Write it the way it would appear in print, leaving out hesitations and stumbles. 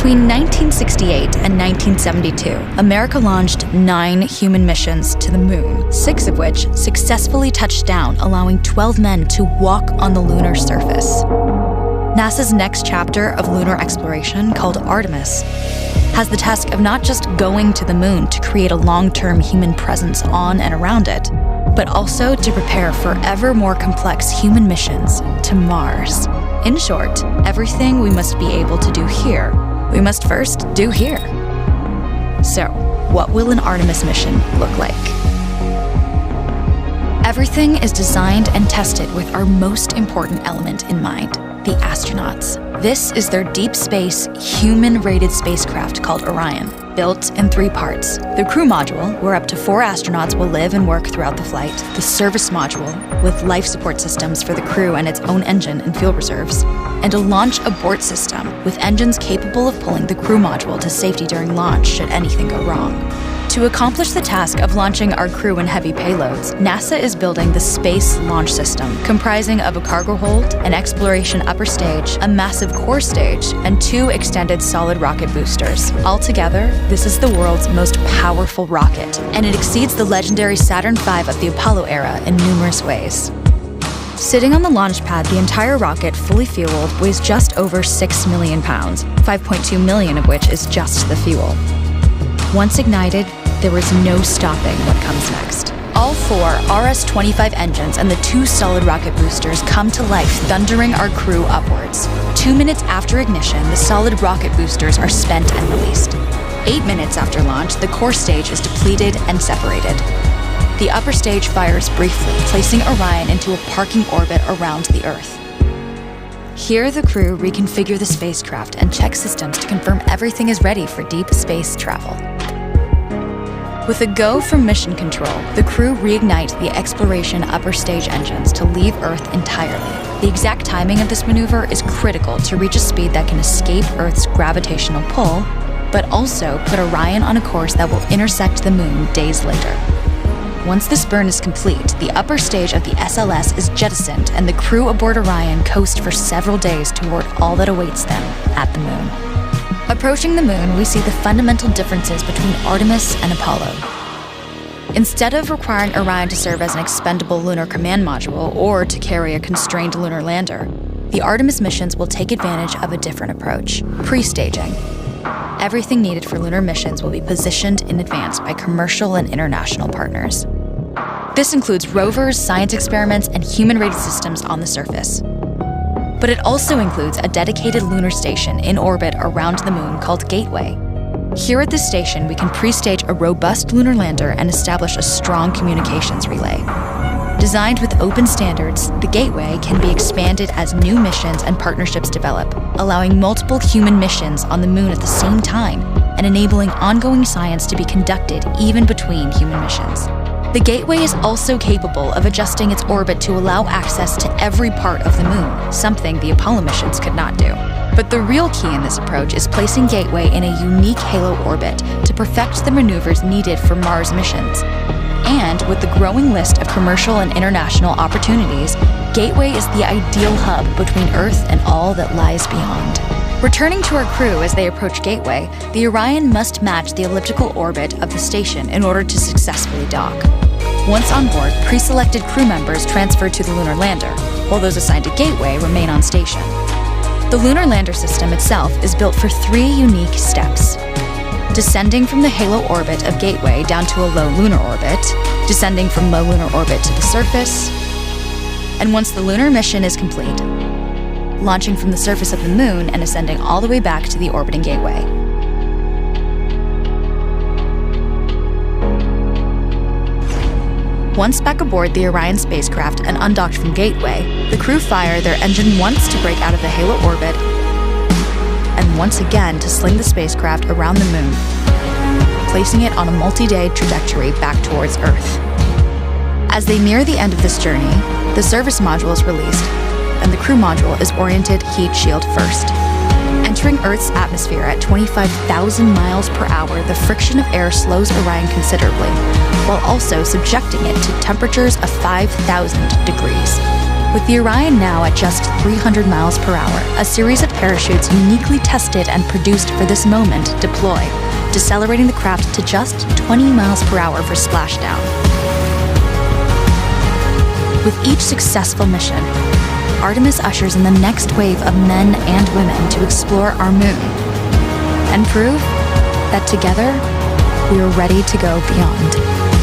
Between 1968 and 1972, America launched 9 human missions to the moon, 6 of which successfully touched down, allowing 12 men to walk on the lunar surface. NASA's next chapter of lunar exploration, called Artemis, has the task of not just going to the moon to create a long-term human presence on and around it, but also to prepare for ever more complex human missions to Mars. In short, everything we must be able to do here, we must first do here. So, what will an Artemis mission look like? Everything is designed and tested with our most important element in mind: the astronauts. This is their deep space, human-rated spacecraft called Orion, built in 3 parts. The crew module, where up to 4 astronauts will live and work throughout the flight. The service module, with life support systems for the crew and its own engine and fuel reserves. And a launch abort system, with engines capable of pulling the crew module to safety during launch should anything go wrong. To accomplish the task of launching our crew and heavy payloads, NASA is building the Space Launch System, comprising of a cargo hold, an exploration upper stage, a massive core stage, and 2 extended solid rocket boosters. Altogether, this is the world's most powerful rocket, and it exceeds the legendary Saturn V of the Apollo era in numerous ways. Sitting on the launch pad, the entire rocket, fully fueled, weighs just over 6 million pounds, 5.2 million of which is just the fuel. Once ignited, there is no stopping what comes next. All 4 RS-25 engines and the 2 solid rocket boosters come to life, thundering our crew upwards. 2 minutes after ignition, the solid rocket boosters are spent and released. 8 minutes after launch, the core stage is depleted and separated. The upper stage fires briefly, placing Orion into a parking orbit around the Earth. Here, the crew reconfigure the spacecraft and check systems to confirm everything is ready for deep space travel. With a go from mission control, the crew reignite the exploration upper stage engines to leave Earth entirely. The exact timing of this maneuver is critical to reach a speed that can escape Earth's gravitational pull, but also put Orion on a course that will intersect the moon days later. Once this burn is complete, the upper stage of the SLS is jettisoned and the crew aboard Orion coast for several days toward all that awaits them at the moon. Approaching the moon, we see the fundamental differences between Artemis and Apollo. Instead of requiring Orion to serve as an expendable lunar command module or to carry a constrained lunar lander, the Artemis missions will take advantage of a different approach: pre-staging. Everything needed for lunar missions will be positioned in advance by commercial and international partners. This includes rovers, science experiments, and human-rated systems on the surface. But it also includes a dedicated lunar station in orbit around the moon called Gateway. Here at this station, we can pre-stage a robust lunar lander and establish a strong communications relay. Designed with open standards, the Gateway can be expanded as new missions and partnerships develop, allowing multiple human missions on the moon at the same time and enabling ongoing science to be conducted even between human missions. The Gateway is also capable of adjusting its orbit to allow access to every part of the moon, something the Apollo missions could not do. But the real key in this approach is placing Gateway in a unique halo orbit to perfect the maneuvers needed for Mars missions. And with the growing list of commercial and international opportunities, Gateway is the ideal hub between Earth and all that lies beyond. Returning to our crew as they approach Gateway, the Orion must match the elliptical orbit of the station in order to successfully dock. Once on board, pre-selected crew members transfer to the lunar lander, while those assigned to Gateway remain on station. The lunar lander system itself is built for 3 unique steps: descending from the halo orbit of Gateway down to a low lunar orbit, descending from low lunar orbit to the surface, and once the lunar mission is complete, launching from the surface of the moon and ascending all the way back to the orbiting Gateway. Once back aboard the Orion spacecraft and undocked from Gateway, the crew fire their engine once to break out of the halo orbit and once again to sling the spacecraft around the moon, placing it on a multi-day trajectory back towards Earth. As they near the end of this journey, the service module is released, and the crew module is oriented heat shield first. Entering Earth's atmosphere at 25,000 miles per hour, the friction of air slows Orion considerably, while also subjecting it to temperatures of 5,000 degrees. With the Orion now at just 300 miles per hour, a series of parachutes uniquely tested and produced for this moment deploy, decelerating the craft to just 20 miles per hour for splashdown. With each successful mission, Artemis ushers in the next wave of men and women to explore our moon and prove that together we are ready to go beyond.